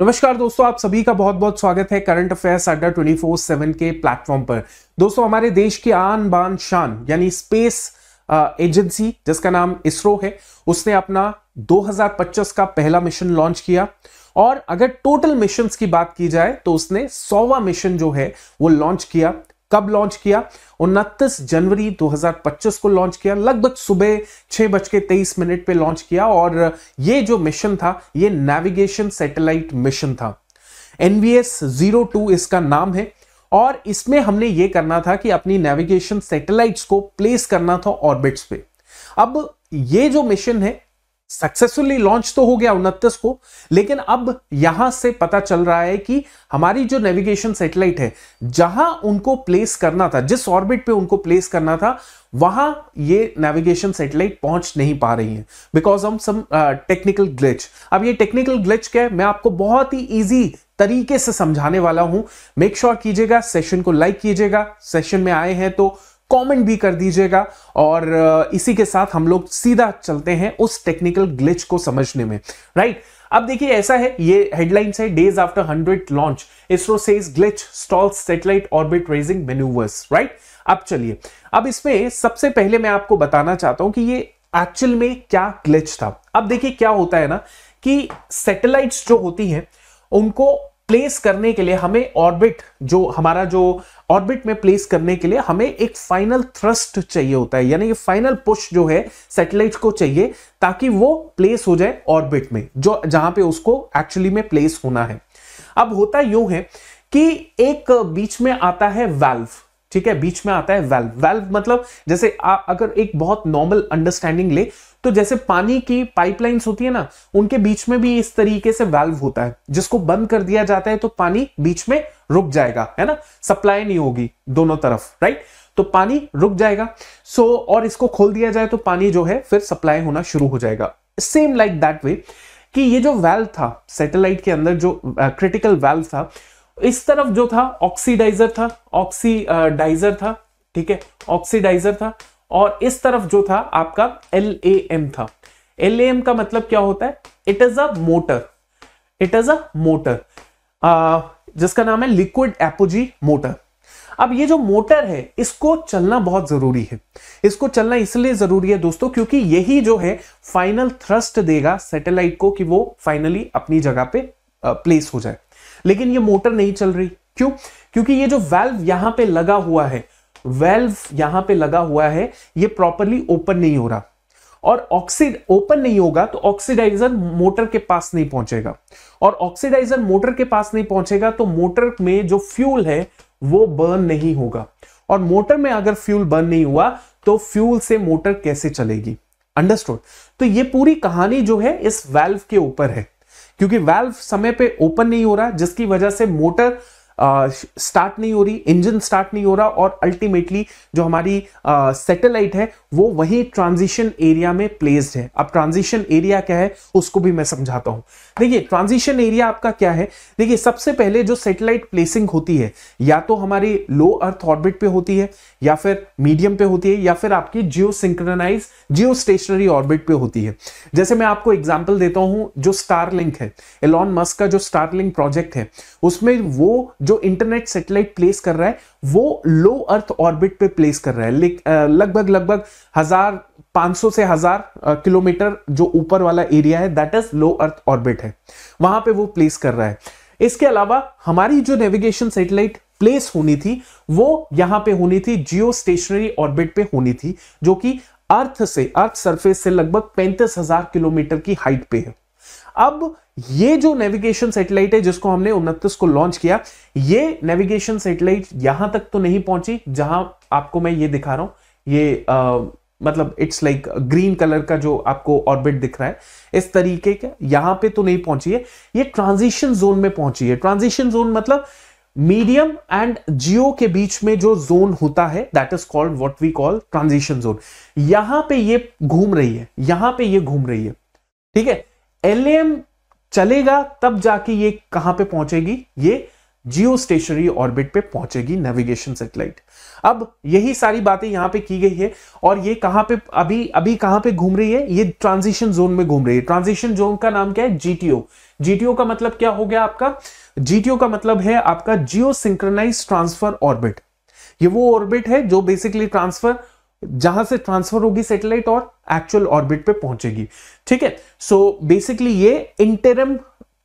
नमस्कार दोस्तों, आप सभी का बहुत बहुत स्वागत है करंट अफेयर्स अड्डा 24/7 के प्लेटफॉर्म पर। दोस्तों, हमारे देश की आन बान शान यानी स्पेस एजेंसी जिसका नाम इसरो है, उसने अपना 2025 का पहला मिशन लॉन्च किया। और अगर टोटल मिशंस की बात की जाए तो उसने 100वां मिशन जो है वो लॉन्च किया। कब लॉन्च किया? 29 जनवरी 2025 को लॉन्च किया। लगभग सुबह 6:23 पे लॉन्च किया। और ये जो मिशन था ये नेविगेशन सैटेलाइट मिशन था। NVS-02 इसका नाम है। और इसमें हमने ये करना था कि अपनी नेविगेशन सैटेलाइट्स को प्लेस करना था ऑर्बिट्स पे। अब ये जो मिशन है सक्सेसफुली लॉन्च तो हो गया 29 को, लेकिन अब यहां से पता चल रहा है कि हमारी जो नेविगेशन सैटेलाइट है, जहां उनको प्लेस करना था, जिस ऑर्बिट पे उनको प्लेस करना था, वहां ये नेविगेशन सैटेलाइट पहुंच नहीं पा रही है because of some technical glitch. अब ये टेक्निकल ग्लिच क्या है, मैं आपको बहुत ही इजी तरीके से समझाने वाला हूं। मेक श्योर कीजिएगा, सेशन को लाइक कीजिएगा, सेशन में आए हैं तो कमेंट भी कर दीजिएगा। और इसी के साथ हम लोग सीधा चलते हैं उस टेक्निकल ग्लिच को समझने में। राइट, अब देखिए ऐसा है, ये हेडलाइंस है, days after 100 launch ISRO says glitch stalls satellite orbit raising manoeuvres. Right, अब चलिए, अब इसमें सबसे पहले मैं आपको बताना चाहता हूं कि ये एक्चुअल में क्या ग्लिच था। अब देखिए क्या होता है ना कि सैटेलाइट्स जो होती हैं उनको प्लेस करने के लिए हमें ऑर्बिट, जो हमारा जो ऑर्बिट में प्लेस करने के लिए हमें एक फाइनल थ्रस्ट चाहिए होता है, यानी कि फाइनल पुश जो है सैटेलाइट को चाहिए ताकि वो प्लेस हो जाए ऑर्बिट में, जो जहां पे उसको एक्चुअली में प्लेस होना है। अब होता यूं है कि एक बीच में आता है वाल्व। ठीक है, बीच में आता है वाल्व। वाल्व मतलब जैसे अगर एक बहुत नॉर्मल अंडरस्टैंडिंग ले तो जैसे पानी की पाइपलाइंस होती है ना, उनके बीच में भी इस तरीके से वाल्व होता है, जिसको बंद कर दिया जाता है तो पानी बीच में रुक जाएगा, है ना, सप्लाई नहीं होगी दोनों तरफ। राइट, तो पानी रुक जाएगा। और इसको खोल दिया जाए तो पानी जो है फिर सप्लाई होना शुरू हो जाएगा। सेम लाइक दैट वे कि ये जो वाल्व था सैटेलाइट के अंदर, जो क्रिटिकल वाल्व था, इस तरफ जो था ऑक्सीडाइजर था। ठीक है, ऑक्सीडाइजर था। और इस तरफ जो था आपका LAM था। LAM का मतलब क्या होता है? इट इज अ मोटर जिसका नाम है लिक्विड एपोजी मोटर। अब ये जो मोटर है इसको चलना बहुत जरूरी है। इसको चलना इसलिए जरूरी है दोस्तों क्योंकि यही जो है फाइनल थ्रस्ट देगा सैटेलाइट को कि वो फाइनली अपनी जगह पे प्लेस हो जाए। लेकिन ये मोटर नहीं चल रही। क्यों? क्योंकि ये जो वाल्व यहां पे लगा हुआ है, ये प्रॉपरली ओपन नहीं हो रहा। और ओपन नहीं होगा तो ऑक्सीडाइजर मोटर के पास नहीं पहुंचेगा। और ऑक्सीडाइजर मोटर के पास नहीं पहुंचेगा तो मोटर में जो फ्यूल है वो बर्न नहीं होगा। और मोटर में अगर फ्यूल बर्न नहीं हुआ तो फ्यूल से मोटर कैसे चलेगी? अंडरस्टूड? तो ये पूरी कहानी जो है इस वाल्व के ऊपर है, क्योंकि वाल्व समय पे ओपन नहीं हो रहा, जिसकी वजह से मोटर स्टार्ट नहीं हो रही, इंजन स्टार्ट नहीं हो रहा। और अल्टीमेटली जो हमारी सैटेलाइट है वो वही ट्रांजिशन एरिया में प्लेस्ड है। अब ट्रांजिशन एरिया क्या है उसको भी मैं समझाता हूं। देखिए ट्रांजिशन एरिया आपका क्या है। देखिए सबसे पहले जो सैटेलाइट प्लेसिंग होती है या तो हमारी लो अर्थ ऑर्बिट पे होती है, या फिर मीडियम पे होती है, या फिर आपकी जियो स्टेशनरी ऑर्बिट पे होती है। जैसे मैं आपको एग्जांपल देता हूं, जो स्टारलिंक है, एलॉन मस्क का जो स्टारलिंक प्रोजेक्ट है, उसमें वो जो इंटरनेट सैटेलाइट प्लेस कर रहा है वो लो अर्थ ऑर्बिट पे प्लेस कर रहा है। लगभग 1500 से 1000 किलोमीटर जो ऊपर वाला एरिया है that is low earth orbit है, वहां पे वो प्लेस कर रहा है। इसके अलावा हमारी जो नेविगेशन सैटेलाइट प्लेस होनी थी वो यहां पे होनी थी, जियो स्टेशनरी ऑर्बिट पे होनी थी, जो कि अर्थ सरफेस से लगभग 35,000 किलोमीटर की हाइट पे है। अब ये जो नेविगेशन सैटेलाइट है जिसको हमने 29 को लॉन्च किया, ये नेविगेशन सैटेलाइट यहां तक तो नहीं पहुंची जहां आपको मैं ये दिखा रहा हूं। ये मतलब इट्स लाइक ग्रीन कलर का जो आपको ऑर्बिट दिख रहा है, इस तरीके का यहां पे तो नहीं पहुंची है। ये ट्रांजिशन जोन में पहुंची है। ट्रांजिशन जोन मतलब मीडियम एंड जियो के बीच में जो जोन होता है that is called what we call transition zone. यहां पे ये घूम रही है। ठीक है, LAM चलेगा तब जाके ये कहां पे पहुंचेगी? ये जियो स्टेशनरी ऑर्बिट पे पहुंचेगी नेविगेशन सैटेलाइट। अब यही सारी बातें यहां पे की गई है और ये कहां पे अभी कहां पे घूम रही है, ये ट्रांजिशन जोन में घूम रही है। ट्रांजिशन जोन का नाम क्या है, जीटीओ। जीटीओ का मतलब क्या हो गया आपका, जीटीओ का मतलब है आपका जियो सिंक्रोनाइज ट्रांसफर ऑर्बिट। ये वो ऑर्बिट है जो बेसिकली जहां से ट्रांसफर होगी सैटेलाइट और एक्चुअल ऑर्बिट पे पहुंचेगी। ठीक है, सो बेसिकली ये इंटरम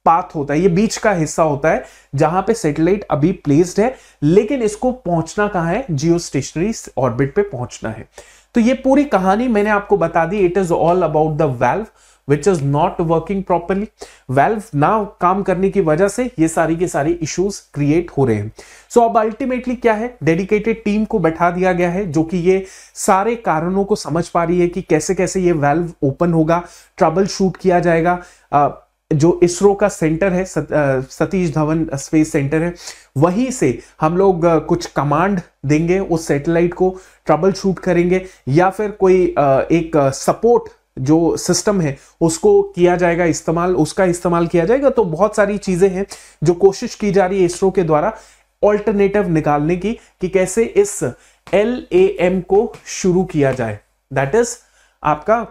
पाथ होता है, ये बीच का हिस्सा होता है जहां पे सैटेलाइट अभी प्लेस्ड है, लेकिन इसको पहुंचना कहां है, जियो स्टेशनरी ऑर्बिट पे पहुंचना है। तो ये पूरी कहानी मैंने आपको बता दी। It is all about the valve which is not working properly. Valve ना काम करने की वजह से ये सारी के सारी इश्यूज क्रिएट हो रहे हैं। सो अब अल्टीमेटली क्या है, डेडिकेटेड टीम को बैठा दिया गया है जो कि ये सारे कारणों को समझ पा रही है कि कैसे कैसे ये वाल्व ओपन होगा, ट्रबल शूट किया जाएगा। जो इसरो का सेंटर है, सतीश धवन स्पेस सेंटर है, वहीं से हम लोग कुछ कमांड देंगे उस सैटेलाइट को, ट्रबल शूट करेंगे, या फिर कोई एक सपोर्ट जो सिस्टम है उसको किया जाएगा इस्तेमाल, उसका इस्तेमाल किया जाएगा। तो बहुत सारी चीजें हैं जो कोशिश की जा रही है इसरो के द्वारा ऑल्टरनेटिव निकालने की, कि कैसे इस LAM को शुरू किया जाए, दैट इज आपका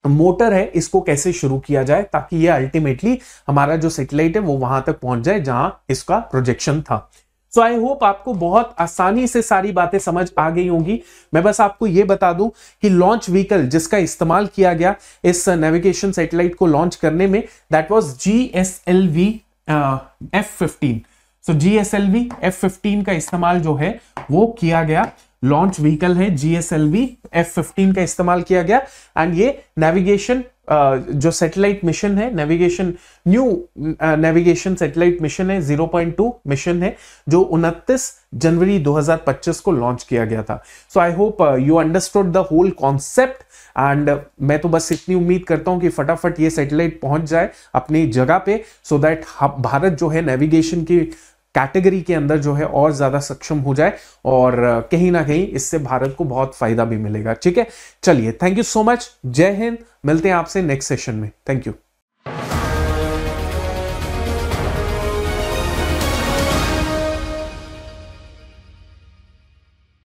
मोटर है, इसको कैसे शुरू किया जाए ताकि ये अल्टीमेटली हमारा जो सैटेलाइट है वो वहां तक पहुंच जाए जहां इसका प्रोजेक्शन था। सो आई होप आपको बहुत आसानी से सारी बातें समझ आ गई होंगी। मैं बस आपको ये बता दूं कि लॉन्च व्हीकल जिसका इस्तेमाल किया गया इस नेविगेशन सैटेलाइट को लॉन्च करने में, that was GSLV F15। So GSLV F15 का इस्तेमाल जो है वो किया गया, लॉन्च व्हीकल है GSLV F15 का इस्तेमाल किया गया। एंड ये नेविगेशन जो सैटेलाइट मिशन है, न्यू नेविगेशन सैटेलाइट मिशन है, 0.2 मिशन है, जो 29 जनवरी 2025 को लॉन्च किया गया था। So I hope you understood the whole concept. And मैं तो बस इतनी उम्मीद करता हूं कि फटाफट ये सैटेलाइट पहुंच जाए अपनी जगह पे, सो दैट भारत जो है नेविगेशन की कैटेगरी के अंदर जो है और ज्यादा सक्षम हो जाए, और कहीं ना कहीं इससे भारत को बहुत फायदा भी मिलेगा। ठीक है, चलिए, थैंक यू सो मच, जय हिंद। मिलते हैं आपसे नेक्स्ट सेशन में। Thank you.